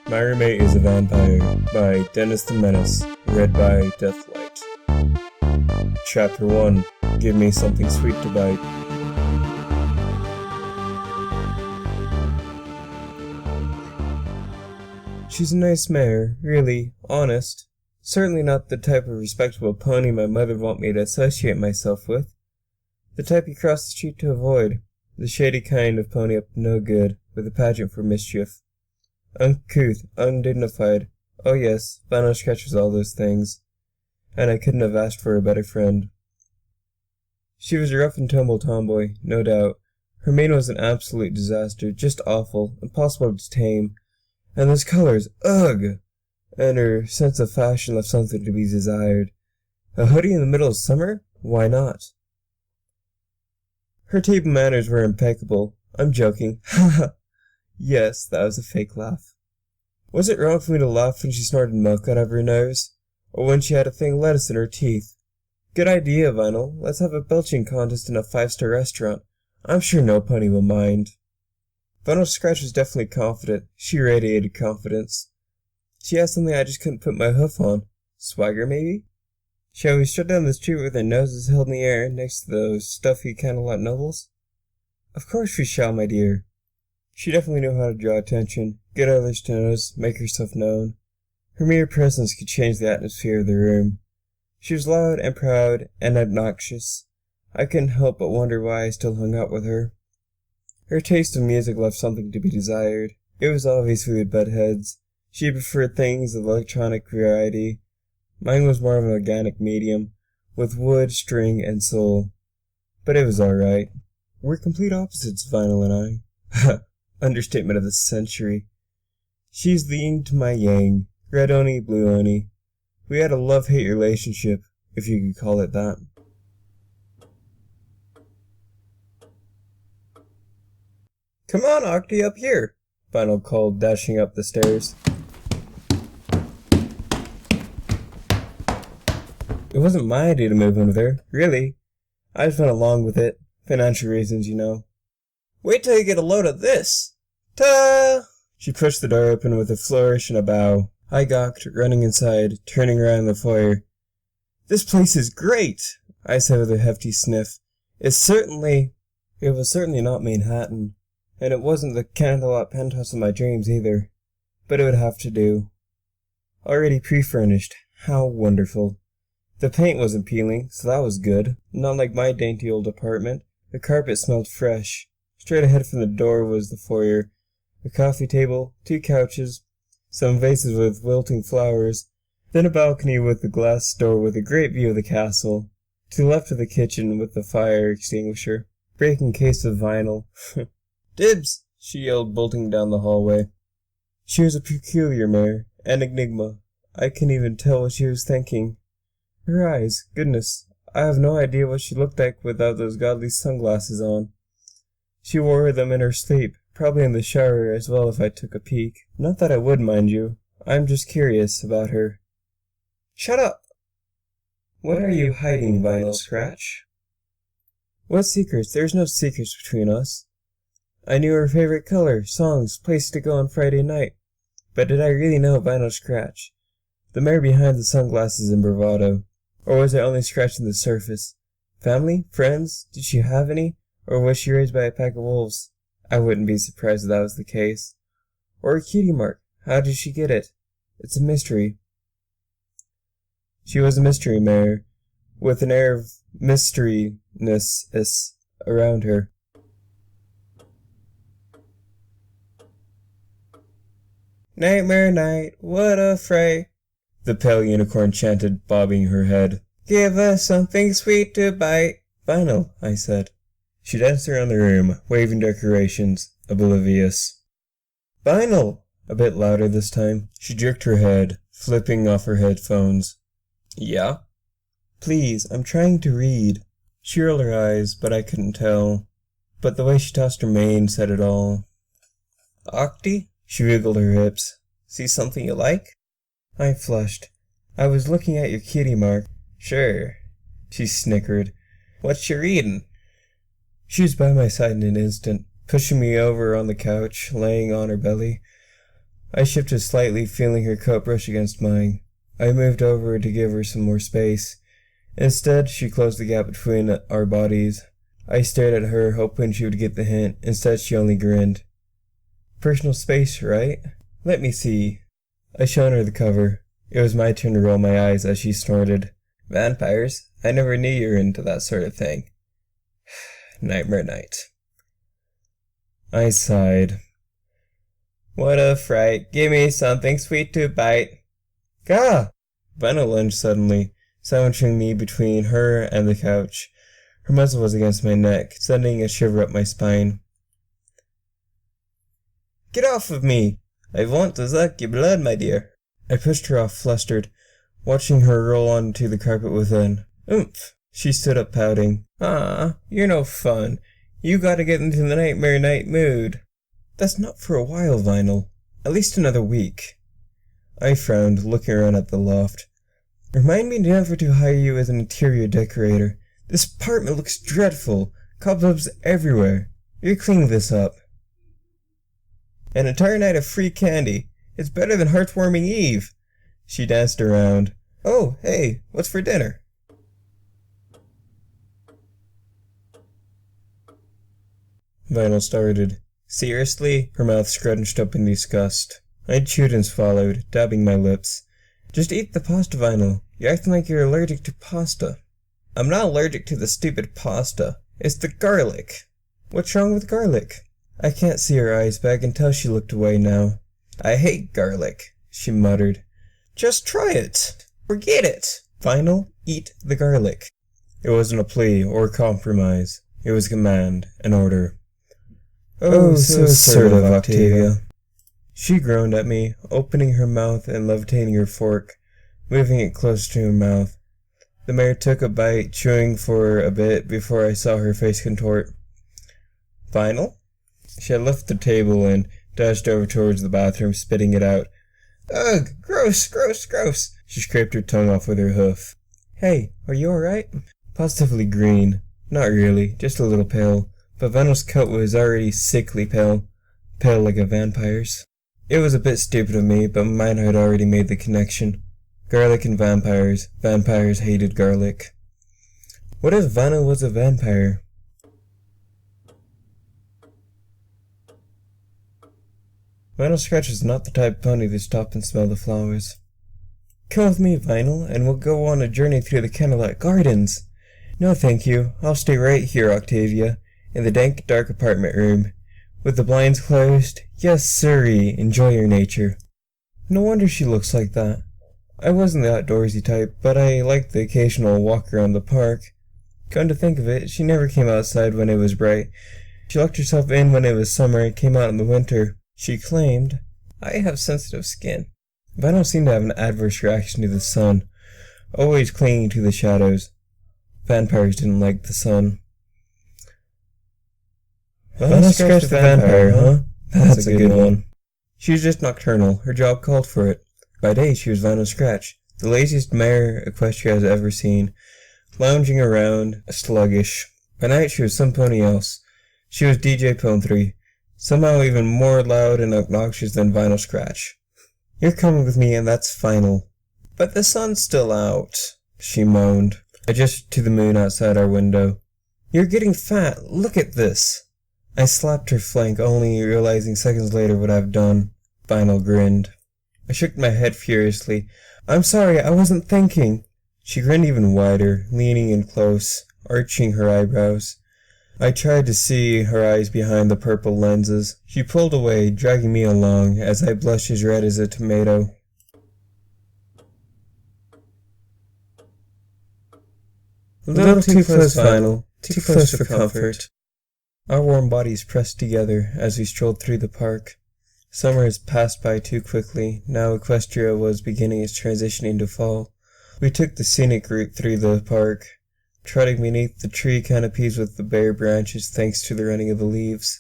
My Roommate is a Vampire by Dennis the Menace, read by Deathlight. Chapter 1. Give me something sweet to bite. She's a nice mare, really, honest. Certainly not the type of respectable pony my mother would want me to associate myself with. The type you cross the street to avoid. The shady kind of pony up to no good, with a pageant for mischief. Uncouth, undignified. Oh yes, Vinyl Scratch was all those things. And I couldn't have asked for a better friend. She was a rough and tumble tomboy, no doubt. Her mane was an absolute disaster, just awful, impossible to tame. And those colors, ugh! And her sense of fashion left something to be desired. A hoodie in the middle of summer? Why not? Her table manners were impeccable. I'm joking. Ha ha! Yes, that was a fake laugh. Was it wrong for me to laugh when she snorted milk out of her nose? Or when she had a thing lettuce in her teeth? Good idea, Vinyl. Let's have a belching contest in a 5-star restaurant. I'm sure no pony will mind. Vinyl Scratch was definitely confident. She radiated confidence. She had something I just couldn't put my hoof on. Swagger, maybe? Shall we strut down the street with our noses held in the air next to those stuffy Camelot nobles? Of course we shall, my dear. She definitely knew how to draw attention, get others to notice, make herself known. Her mere presence could change the atmosphere of the room. She was loud and proud and obnoxious. I couldn't help but wonder why I still hung out with her. Her taste in music left something to be desired. It was obvious we would butt heads. She preferred things of electronic variety. Mine was more of an organic medium, with wood, string, and soul. But it was alright. We're complete opposites, Vinyl and I. Understatement of the century. She's the yin to my yang, red oni, blue oni. We had a love-hate relationship, if you could call it that. Come on, Octi, up here, Vinyl called, dashing up the stairs. It wasn't my idea to move in with her, really. I just went along with it. Financial reasons, you know. Wait till you get a load of this! Ta! She pushed the door open with a flourish and a bow. I gawked, running inside, turning around in the foyer. This place is great! I said with a hefty sniff. It was certainly not Manhattan. And it wasn't the candle-watt penthouse of my dreams either. But it would have to do. Already pre-furnished. How wonderful. The paint wasn't peeling, so that was good. Not like my dainty old apartment. The carpet smelled fresh. Straight ahead from the door was the foyer. A coffee table, 2 couches, some vases with wilting flowers, then a balcony with a glass door with a great view of the castle. To the left of the kitchen with the fire extinguisher. Breaking case of Vinyl. Dibs! She yelled, bolting down the hallway. She was a peculiar mare, an enigma. I couldn't even tell what she was thinking. Her eyes, goodness, I have no idea what she looked like without those godly sunglasses on. She wore them in her sleep, probably in the shower as well if I took a peek. Not that I would, mind you. I'm just curious about her. Shut up! What are you hiding, Vinyl Scratch? What secrets? There's no secrets between us. I knew her favorite color, songs, place to go on Friday night. But did I really know Vinyl Scratch? The mare behind the sunglasses and bravado. Or was I only scratching the surface? Family? Friends? Did she have any? Or was she raised by a pack of wolves? I wouldn't be surprised if that was the case. Or a cutie mark. How did she get it? It's a mystery. She was a mystery mare, with an air of mysteryness around her. Nightmare night, what a fray, the pale unicorn chanted, bobbing her head. Give us something sweet to bite. Vinyl, I said. She danced around the room, waving decorations, oblivious. Vinyl! A bit louder this time. She jerked her head, flipping off her headphones. Yeah? Please, I'm trying to read. She rolled her eyes, but I couldn't tell. But the way she tossed her mane said it all. Octi? She wiggled her hips. See something you like? I flushed. I was looking at your cutie mark. Sure. She snickered. What you readin'? She was by my side in an instant, pushing me over on the couch, laying on her belly. I shifted slightly, feeling her coat brush against mine. I moved over to give her some more space. Instead, she closed the gap between our bodies. I stared at her, hoping she would get the hint. Instead, she only grinned. Personal space, right? Let me see. I showed her the cover. It was my turn to roll my eyes as she snorted. Vampires? I never knew you were into that sort of thing. Nightmare night. I sighed. What a fright. Give me something sweet to bite. Gah! Vanna lunged suddenly, sandwiching me between her and the couch. Her muzzle was against my neck, sending a shiver up my spine. Get off of me! I want to suck your blood, my dear. I pushed her off, flustered, watching her roll onto the carpet within. Oomph! She stood up, pouting. Ah, you're no fun. You gotta get into the nightmare night mood. That's not for a while, Vinyl. At least another week. I frowned, looking around at the loft. Remind me never to hire you as an interior decorator. This apartment looks dreadful. Cobwebs everywhere. You're cleaning this up. An entire night of free candy. It's better than Heartwarming Eve. She danced around. Oh, hey, what's for dinner? Vinyl started. Seriously? Her mouth scrunched up in disgust. I chewed and swallowed, dabbing my lips. Just eat the pasta, Vinyl. You're acting like you're allergic to pasta. I'm not allergic to the stupid pasta. It's the garlic. What's wrong with garlic? I can't see her eyes, but I can tell she looked away now. I hate garlic, she muttered. Just try it. Forget it. Vinyl, eat the garlic. It wasn't a plea or compromise. It was a command, an order. Oh, so assertive, Octavia. She groaned at me, opening her mouth and levitating her fork, moving it close to her mouth. The mare took a bite, chewing for a bit before I saw her face contort. Vinyl? She had left the table and dashed over towards the bathroom, spitting it out. Ugh! Gross! Gross! Gross! She scraped her tongue off with her hoof. Hey, are you alright? Positively green. Not really, just a little pale. But Vinyl's coat was already sickly pale. Pale like a vampire's. It was a bit stupid of me, but my mind had already made the connection. Garlic and vampires. Vampires hated garlic. What if Vanna was a vampire? Vinyl Scratch is not the type of pony to stop and smell the flowers. Come with me, Vinyl, and we'll go on a journey through the Candlelit Gardens. No, thank you. I'll stay right here, Octavia, in the dank, dark apartment room. With the blinds closed. Yes, sirree, enjoy your nature. No wonder she looks like that. I wasn't the outdoorsy type, but I liked the occasional walk around the park. Come to think of it, she never came outside when it was bright. She locked herself in when it was summer and came out in the winter. She claimed, I have sensitive skin. But I don't seem to have an adverse reaction to the sun, always clinging to the shadows. Vampires didn't like the sun. Vanna Scratch the vampire, huh? That's a good one. She was just nocturnal. Her job called for it. By day, she was Vanna Scratch, the laziest mare Equestria has ever seen, lounging around, sluggish. By night, she was some pony else. She was DJ Pone3, somehow even more loud and obnoxious than Vinyl Scratch. You're coming with me, and that's final. But the sun's still out, she moaned. I gestured to the moon outside our window. You're getting fat. Look at this. I slapped her flank, only realizing seconds later what I've done. Vinyl grinned. I shook my head furiously. I'm sorry, I wasn't thinking. She grinned even wider, leaning in close, arching her eyebrows. I tried to see her eyes behind the purple lenses. She pulled away, dragging me along, as I blushed as red as a tomato. A little too close, Vinyl. Too close for comfort. Our warm bodies pressed together as we strolled through the park. Summer has passed by too quickly. Now Equestria was beginning its transition into fall. We took the scenic route through the park, trotting beneath the tree canopies with the bare branches thanks to the running of the leaves.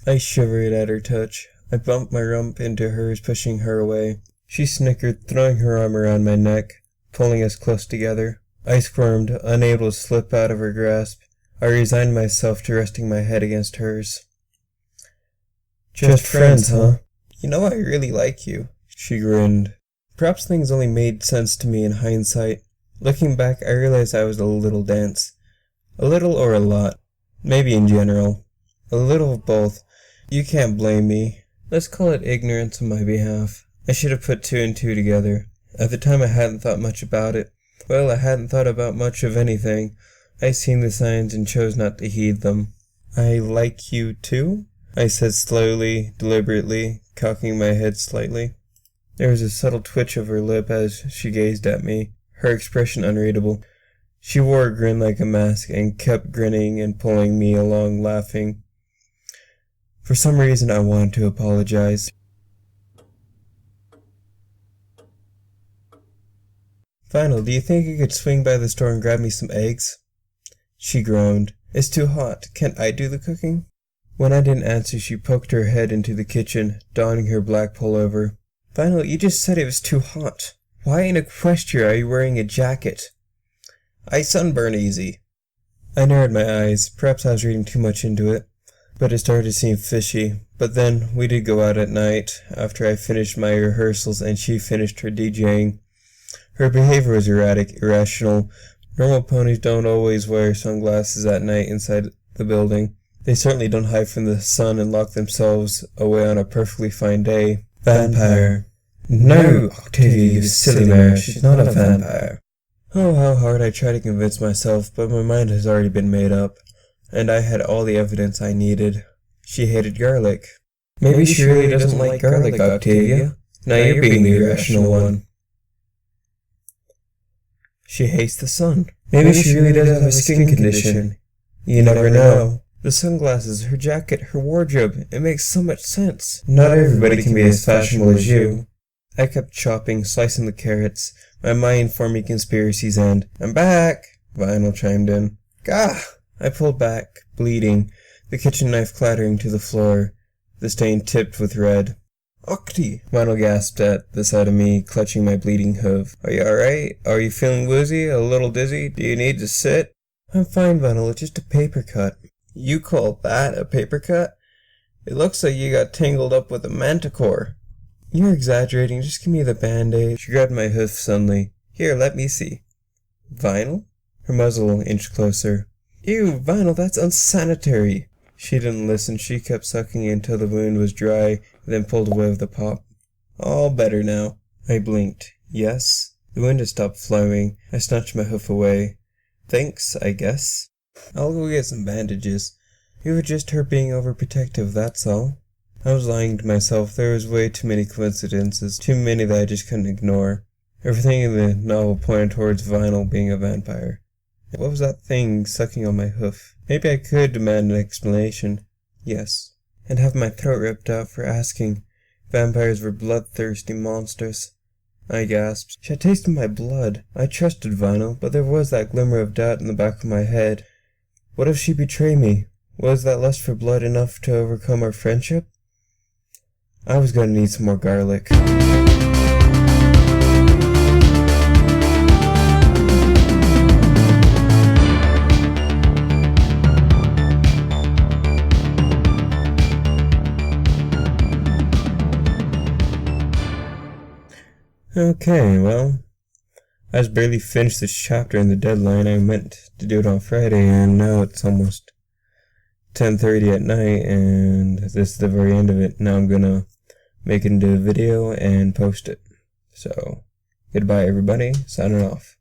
I shivered at her touch. I bumped my rump into hers, pushing her away. She snickered, throwing her arm around my neck, pulling us close together. I squirmed, unable to slip out of her grasp. I resigned myself to resting my head against hers. Just friends, huh? You know I really like you. She grinned. Perhaps things only made sense to me in hindsight. Looking back, I realized I was a little dense. A little or a lot. Maybe in general. A little of both. You can't blame me. Let's call it ignorance on my behalf. I should have put two and two together. At the time I hadn't thought much about it. Well, I hadn't thought about much of anything. I seen the signs and chose not to heed them. I like you too? I said slowly, deliberately, cocking my head slightly. There was a subtle twitch of her lip as she gazed at me, her expression unreadable. She wore a grin like a mask and kept grinning and pulling me along, laughing. For some reason I wanted to apologize. Final, do you think you could swing by the store and grab me some eggs? She groaned. It's too hot. Can't I do the cooking? When I didn't answer, she poked her head into the kitchen, donning her black pullover. Final, you just said it was too hot. Why in equestria are you wearing a jacket? I sunburn easy. I narrowed my eyes. Perhaps I was reading too much into it. But it started to seem fishy. But then, we did go out at night, after I finished my rehearsals and she finished her DJing. Her behavior was erratic, irrational. Normal ponies don't always wear sunglasses at night inside the building. They certainly don't hide from the sun and lock themselves away on a perfectly fine day. Vampire. No, Octavia, you silly mare, she's not a vampire. Oh, how hard I try to convince myself, but my mind has already been made up. And I had all the evidence I needed. She hated garlic. Maybe she really doesn't like garlic, Octavia. Now you're being the irrational one. She hates the sun. Maybe she really does have a skin condition. You never know. The sunglasses, her jacket, her wardrobe, it makes so much sense. Not everybody can be as fashionable as you. I kept chopping, slicing the carrots, my mind forming conspiracies, and I'm back, Vinyl chimed in. Gah! I pulled back, bleeding, the kitchen knife clattering to the floor, the stain tipped with red. Octi! Vinyl gasped at the sight of me, clutching my bleeding hoof. Are you alright? Are you feeling woozy? A little dizzy? Do you need to sit? I'm fine, Vinyl. It's just a paper cut. You call that a paper cut? It looks like you got tangled up with a manticore. You're exaggerating. Just give me the band-aid. She grabbed my hoof suddenly. Here, let me see. Vinyl? Her muzzle inched closer. Ew, Vinyl, that's unsanitary. She didn't listen. She kept sucking until the wound was dry, then pulled away with a pop. All better now. I blinked. Yes? The wound had stopped flowing. I snatched my hoof away. Thanks, I guess. I'll go get some bandages. You were just her being overprotective, that's all. I was lying to myself. There was way too many coincidences, too many that I just couldn't ignore. Everything in the novel pointed towards Vinyl being a vampire. What was that thing sucking on my hoof? Maybe I could demand an explanation. Yes. And have my throat ripped out for asking. Vampires were bloodthirsty monsters. I gasped. She had tasted my blood. I trusted Vinyl, but there was that glimmer of doubt in the back of my head. What if she betrayed me? Was that lust for blood enough to overcome our friendship? I was going to need some more garlic. Okay, well, I just barely finished this chapter in the deadline. I meant to do it on Friday, and now it's almost 10:30 at night, and this is the very end of it. Now I'm gonna make it into a video and post it. So, goodbye everybody, signing off.